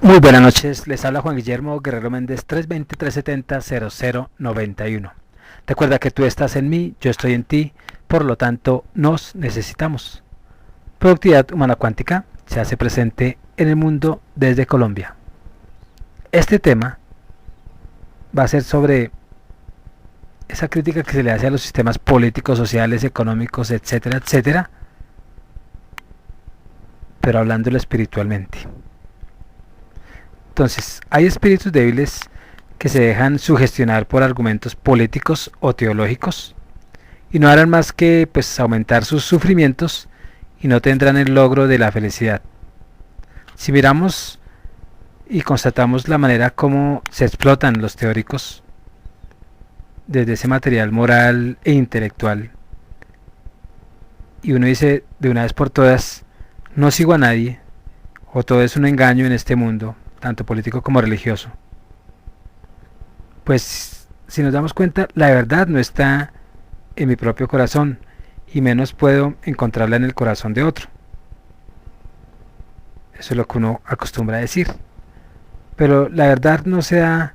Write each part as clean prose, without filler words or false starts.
Muy buenas noches, les habla Juan Guillermo Guerrero Méndez 320-370-0091. Recuerda que tú estás en mí, yo estoy en ti, por lo tanto nos necesitamos. Productividad humana cuántica se hace presente en el mundo desde Colombia. Este tema va a ser sobre esa crítica que se le hace a los sistemas políticos, sociales, económicos, etcétera, etcétera, pero hablándolo espiritualmente. Entonces, hay espíritus débiles que se dejan sugestionar por argumentos políticos o teológicos y no harán más que aumentar sus sufrimientos y no tendrán el logro de la felicidad. Si miramos y constatamos la manera como se explotan los teóricos desde ese material moral e intelectual, y uno dice de una vez por todas, no sigo a nadie, o todo es un engaño en este mundo, tanto político como religioso, pues si nos damos cuenta, la verdad no está en mi propio corazón, y menos puedo encontrarla en el corazón de otro. Eso es lo que uno acostumbra a decir. Pero la verdad no se da,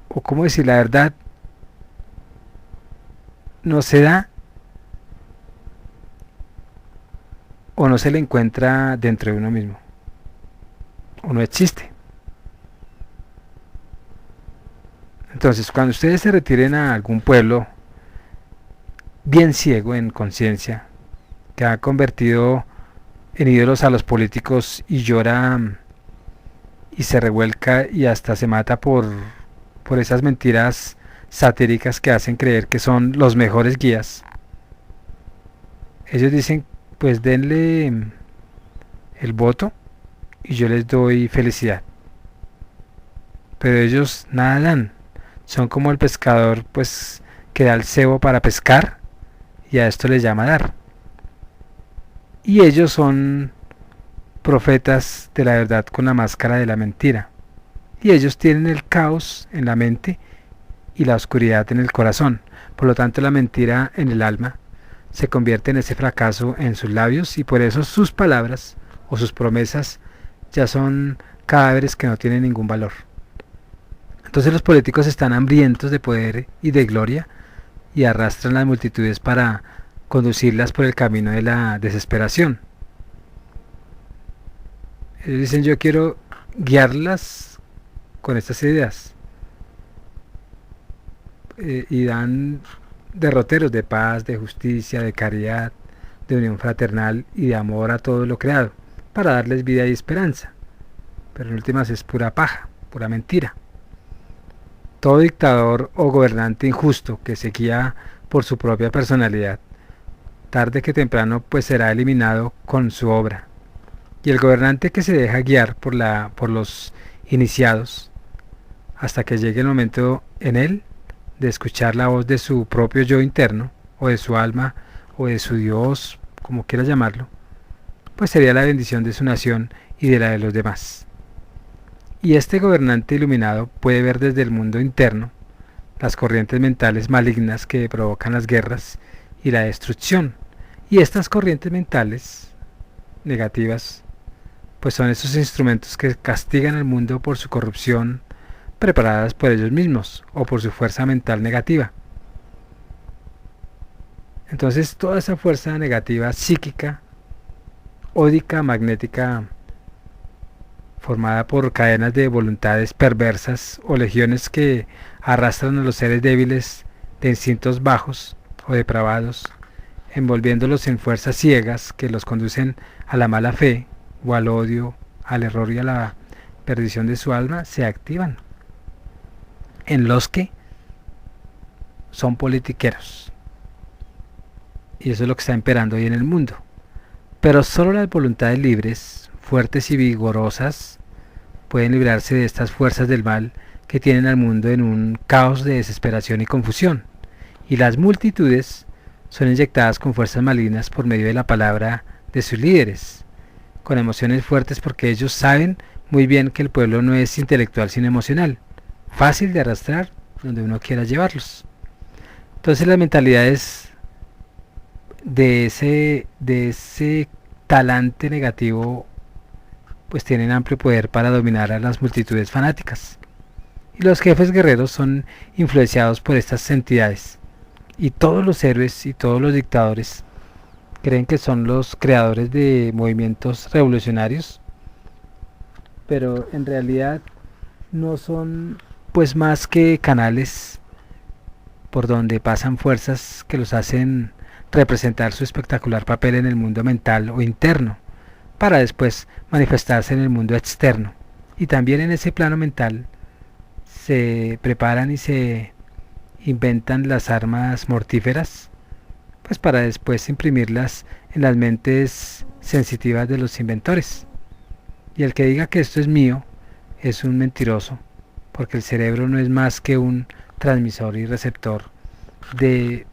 o cómo decir, la verdad no se da o no se le encuentra dentro de uno mismo, o no existe. Entonces, cuando ustedes se retiren a algún pueblo bien ciego en conciencia, que ha convertido en ídolos a los políticos y llora y se revuelca y hasta se mata por esas mentiras satíricas que hacen creer que son los mejores guías, ellos dicen, pues denle el voto y yo les doy felicidad. Pero ellos nada dan. Son como el pescador que da el cebo para pescar y a esto les llama dar. Y ellos son profetas de la verdad con la máscara de la mentira. Y ellos tienen el caos en la mente y la oscuridad en el corazón. Por lo tanto, la mentira en el alma se convierte en ese fracaso en sus labios y por eso sus palabras o sus promesas ya son cadáveres que no tienen ningún valor. Entonces los políticos están hambrientos de poder y de gloria y arrastran las multitudes para conducirlas por el camino de la desesperación. Ellos dicen, yo quiero guiarlas con estas ideas, y dan derroteros de paz, de justicia, de caridad, de unión fraternal y de amor a todo lo creado, para darles vida y esperanza. Pero en últimas es pura paja, pura mentira. Todo dictador o gobernante injusto que se guía por su propia personalidad, tarde que temprano será eliminado con su obra. Y el gobernante que se deja guiar por los iniciados, hasta que llegue el momento en él de escuchar la voz de su propio yo interno, o de su alma, o de su Dios, como quiera llamarlo, pues sería la bendición de su nación y de la de los demás. Y este gobernante iluminado puede ver desde el mundo interno las corrientes mentales malignas que provocan las guerras y la destrucción. Y estas corrientes mentales negativas, pues son esos instrumentos que castigan al mundo por su corrupción, preparadas por ellos mismos o por su fuerza mental negativa. Entonces toda esa fuerza negativa psíquica, ódica, magnética, formada por cadenas de voluntades perversas o legiones que arrastran a los seres débiles de instintos bajos o depravados, envolviéndolos en fuerzas ciegas que los conducen a la mala fe o al odio, al error y a la perdición de su alma, se activan en los que son politiqueros. Y eso es lo que está imperando hoy en el mundo. Pero solo las voluntades libres, fuertes y vigorosas, pueden librarse de estas fuerzas del mal que tienen al mundo en un caos de desesperación y confusión. Y las multitudes son inyectadas con fuerzas malignas por medio de la palabra de sus líderes, con emociones fuertes porque ellos saben muy bien que el pueblo no es intelectual sino emocional, fácil de arrastrar donde uno quiera llevarlos. Entonces las mentalidades de ese talante negativo, pues tienen amplio poder para dominar a las multitudes fanáticas. Y los jefes guerreros son influenciados por estas entidades. Y todos los héroes y todos los dictadores creen que son los creadores de movimientos revolucionarios, pero en realidad no son pues más que canales por donde pasan fuerzas que los hacen representar su espectacular papel en el mundo mental o interno, para después manifestarse en el mundo externo. Y también en ese plano mental se preparan y se inventan las armas mortíferas, pues para después imprimirlas en las mentes sensitivas de los inventores. Y el que diga que esto es mío es un mentiroso, porque el cerebro no es más que un transmisor y receptor de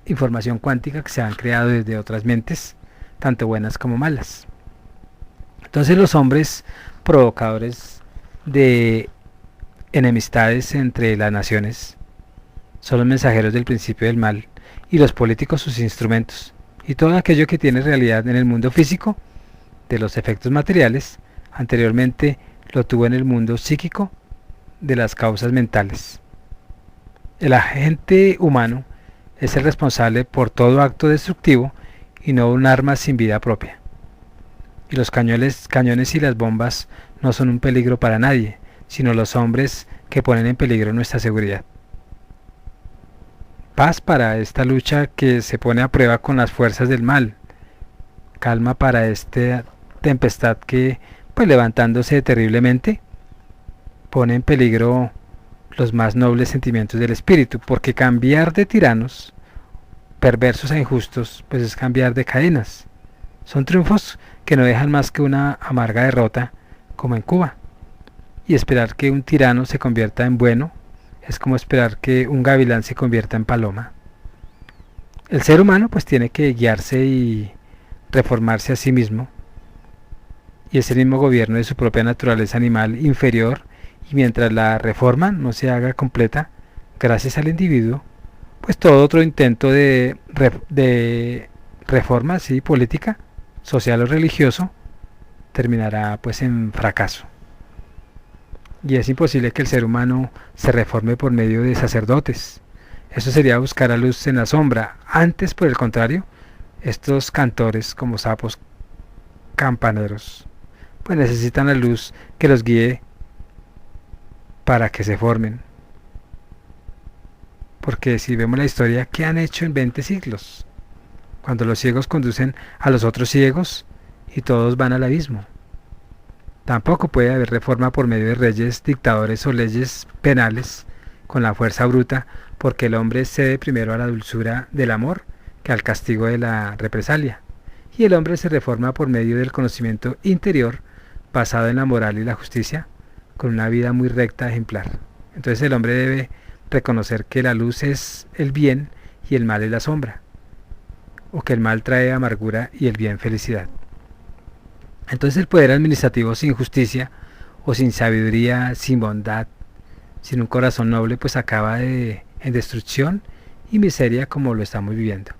información cuántica que se han creado desde otras mentes, tanto buenas como malas. Entonces los hombres provocadores de enemistades entre las naciones son los mensajeros del principio del mal, y los políticos sus instrumentos, y todo aquello que tiene realidad en el mundo físico de los efectos materiales, anteriormente lo tuvo en el mundo psíquico de las causas mentales. El agente humano es el responsable por todo acto destructivo y no un arma sin vida propia. Y los cañones y las bombas no son un peligro para nadie, sino los hombres que ponen en peligro nuestra seguridad. Paz para esta lucha que se pone a prueba con las fuerzas del mal. Calma para esta tempestad que, pues levantándose terriblemente, pone en peligro los más nobles sentimientos del espíritu, porque cambiar de tiranos, perversos e injustos, pues es cambiar de cadenas. Son triunfos que no dejan más que una amarga derrota, como en Cuba. Y esperar que un tirano se convierta en bueno es como esperar que un gavilán se convierta en paloma. El ser humano pues tiene que guiarse y reformarse a sí mismo, y es el mismo gobierno de su propia naturaleza animal inferior, y mientras la reforma no se haga completa gracias al individuo, pues todo otro intento de reforma política, social o religioso terminará pues en fracaso. Y es imposible que el ser humano se reforme por medio de sacerdotes. Eso sería buscar a luz en la sombra. Antes, por el contrario, estos cantores como sapos campaneros pues necesitan la luz que los guíe para que se formen. Porque si vemos la historia, ¿qué han hecho en 20 siglos? Cuando los ciegos conducen a los otros ciegos y todos van al abismo. Tampoco puede haber reforma por medio de reyes, dictadores o leyes penales con la fuerza bruta, porque el hombre cede primero a la dulzura del amor que al castigo de la represalia. Y el hombre se reforma por medio del conocimiento interior basado en la moral y la justicia, con una vida muy recta, ejemplar. Entonces el hombre debe reconocer que la luz es el bien y el mal es la sombra, o que el mal trae amargura y el bien felicidad. Entonces el poder administrativo sin justicia, o sin sabiduría, sin bondad, sin un corazón noble, pues acaba en destrucción y miseria, como lo estamos viviendo.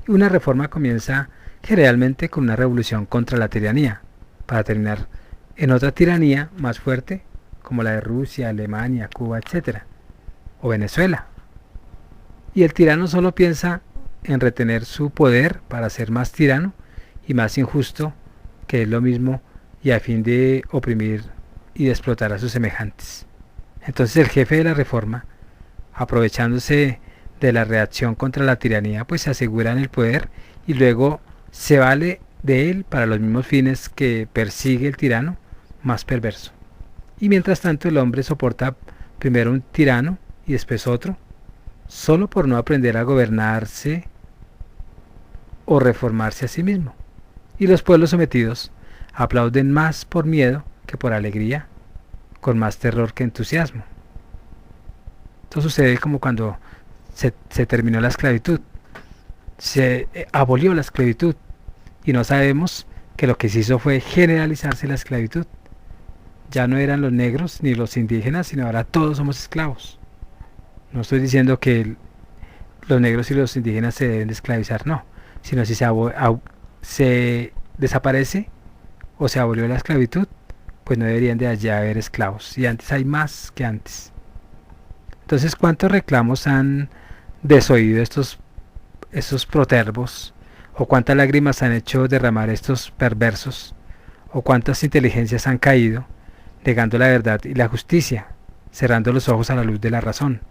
Una reforma comienza generalmente con una revolución contra la tiranía, para terminar en otra tiranía más fuerte, como la de Rusia, Alemania, Cuba, etc., o Venezuela. Y el tirano solo piensa en retener su poder para ser más tirano y más injusto, que es lo mismo, y a fin de oprimir y de explotar a sus semejantes. Entonces el jefe de la reforma, aprovechándose de la reacción contra la tiranía, pues se asegura en el poder y luego se vale de él para los mismos fines que persigue el tirano más perverso. Y mientras tanto el hombre soporta primero un tirano y después otro, solo por no aprender a gobernarse o reformarse a sí mismo. Y los pueblos sometidos aplauden más por miedo que por alegría, con más terror que entusiasmo. Esto sucede como cuando se terminó la esclavitud, se abolió la esclavitud, y no sabemos que lo que se hizo fue generalizarse la esclavitud. Ya no eran los negros ni los indígenas, sino ahora todos somos esclavos. No estoy diciendo que los negros y los indígenas se deben de esclavizar, no, sino si se se desaparece o se abolió la esclavitud, pues no deberían de allá haber esclavos. Y antes hay más que antes. Entonces, ¿cuántos reclamos han desoído estos protervos? ¿O cuántas lágrimas han hecho derramar estos perversos? ¿O cuántas inteligencias han caído, negando la verdad y la justicia, cerrando los ojos a la luz de la razón?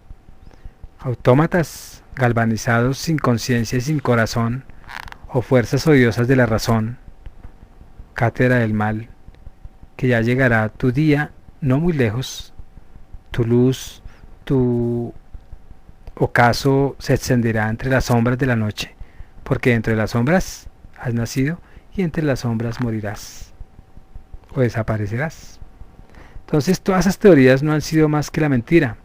Autómatas galvanizados sin conciencia y sin corazón, o fuerzas odiosas de la razón, cátedra del mal, que ya llegará tu día no muy lejos, tu luz, tu ocaso se extenderá entre las sombras de la noche, porque entre las sombras has nacido y entre las sombras morirás o desaparecerás. Entonces todas esas teorías no han sido más que la mentira,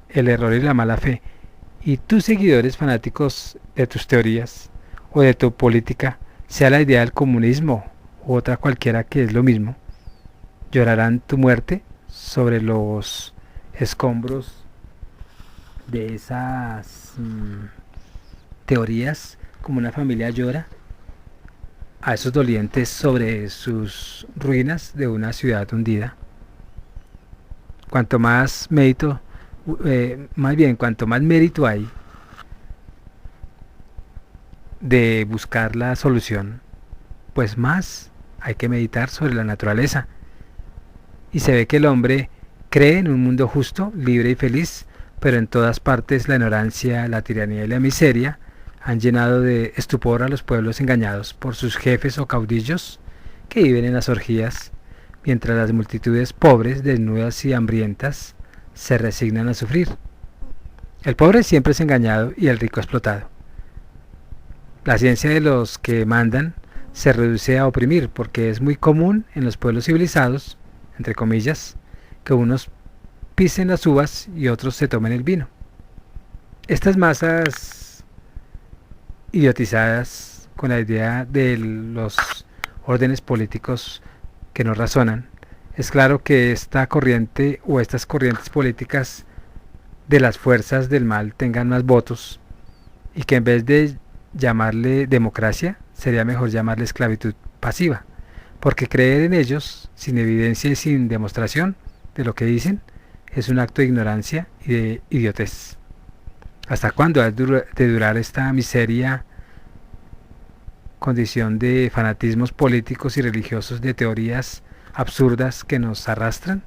el error y la mala fe. Y tus seguidores fanáticos de tus teorías o de tu política, sea la idea del comunismo u otra cualquiera que es lo mismo, llorarán tu muerte sobre los escombros de esas teorías, como una familia llora a esos dolientes sobre sus ruinas de una ciudad hundida. Cuanto más mérito, cuanto más mérito hay de buscar la solución, pues más hay que meditar sobre la naturaleza. Y se ve que el hombre cree en un mundo justo, libre y feliz, pero en todas partes la ignorancia, la tiranía y la miseria han llenado de estupor a los pueblos engañados por sus jefes o caudillos que viven en las orgías, mientras las multitudes pobres, desnudas y hambrientas se resignan a sufrir. El pobre siempre es engañado y el rico explotado. La ciencia de los que mandan se reduce a oprimir, porque es muy común en los pueblos civilizados, entre comillas, que unos pisen las uvas y otros se tomen el vino. Estas masas idiotizadas con la idea de los órdenes políticos que no razonan, es claro que esta corriente o estas corrientes políticas de las fuerzas del mal tengan más votos y que en vez de llamarle democracia, sería mejor llamarle esclavitud pasiva, porque creer en ellos, sin evidencia y sin demostración de lo que dicen, es un acto de ignorancia y de idiotez. ¿Hasta cuándo ha de durar esta miseria, condición de fanatismos políticos y religiosos, de teorías absurdas que nos arrastran?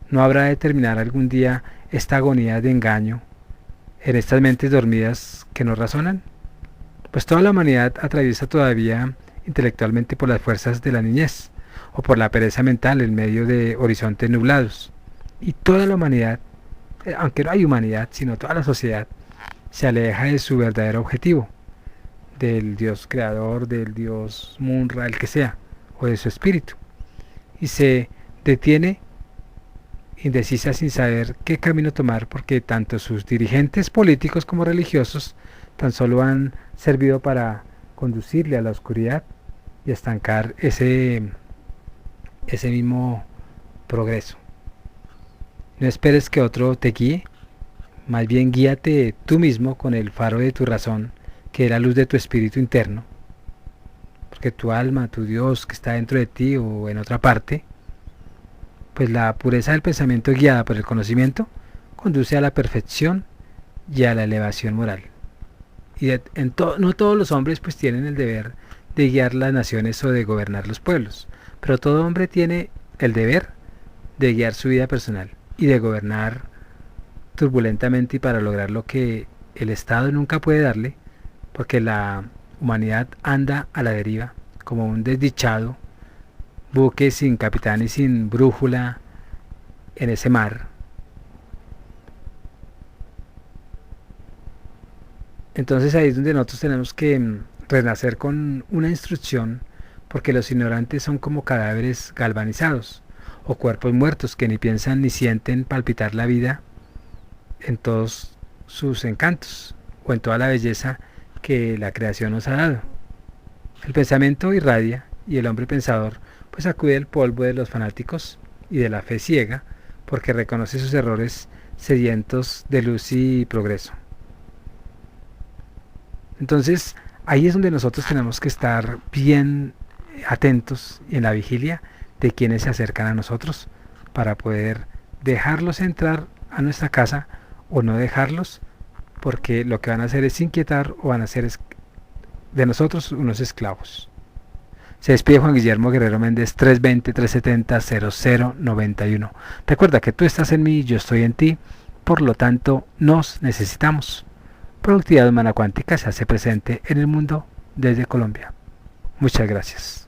¿No habrá de terminar algún día esta agonía de engaño en estas mentes dormidas que no razonan? Pues toda la humanidad atraviesa todavía intelectualmente por las fuerzas de la niñez o por la pereza mental en medio de horizontes nublados. Y toda la humanidad, aunque no hay humanidad, sino toda la sociedad, se aleja de su verdadero objetivo, del Dios creador, del Dios Munra, el que sea, o de su espíritu, y se detiene indecisa sin saber qué camino tomar, porque tanto sus dirigentes políticos como religiosos tan solo han servido para conducirle a la oscuridad y estancar ese mismo progreso. No esperes que otro te guíe, más bien guíate tú mismo con el faro de tu razón, que es la luz de tu espíritu interno, porque tu alma, tu Dios que está dentro de ti o en otra parte, pues la pureza del pensamiento guiada por el conocimiento conduce a la perfección y a la elevación moral. Y no todos los hombres pues tienen el deber de guiar las naciones o de gobernar los pueblos, pero todo hombre tiene el deber de guiar su vida personal y de gobernar turbulentamente y para lograr lo que el Estado nunca puede darle, porque la humanidad anda a la deriva como un desdichado buque sin capitán y sin brújula en ese mar. Entonces ahí es donde nosotros tenemos que renacer con una instrucción, porque los ignorantes son como cadáveres galvanizados o cuerpos muertos que ni piensan ni sienten palpitar la vida en todos sus encantos o en toda la belleza que la creación nos ha dado. El pensamiento irradia y el hombre pensador pues acude al polvo de los fanáticos y de la fe ciega, porque reconoce sus errores sedientos de luz y progreso. Entonces, Ahí es donde nosotros tenemos que estar bien atentos en la vigilia de quienes se acercan a nosotros para poder dejarlos entrar a nuestra casa o no dejarlos, porque lo que van a hacer es inquietar o van a hacer de nosotros unos esclavos. Se despide Juan Guillermo Guerrero Méndez, 320-370-0091. Recuerda que tú estás en mí y yo estoy en ti, por lo tanto nos necesitamos. Productividad Humana Cuántica se hace presente en el mundo desde Colombia. Muchas gracias.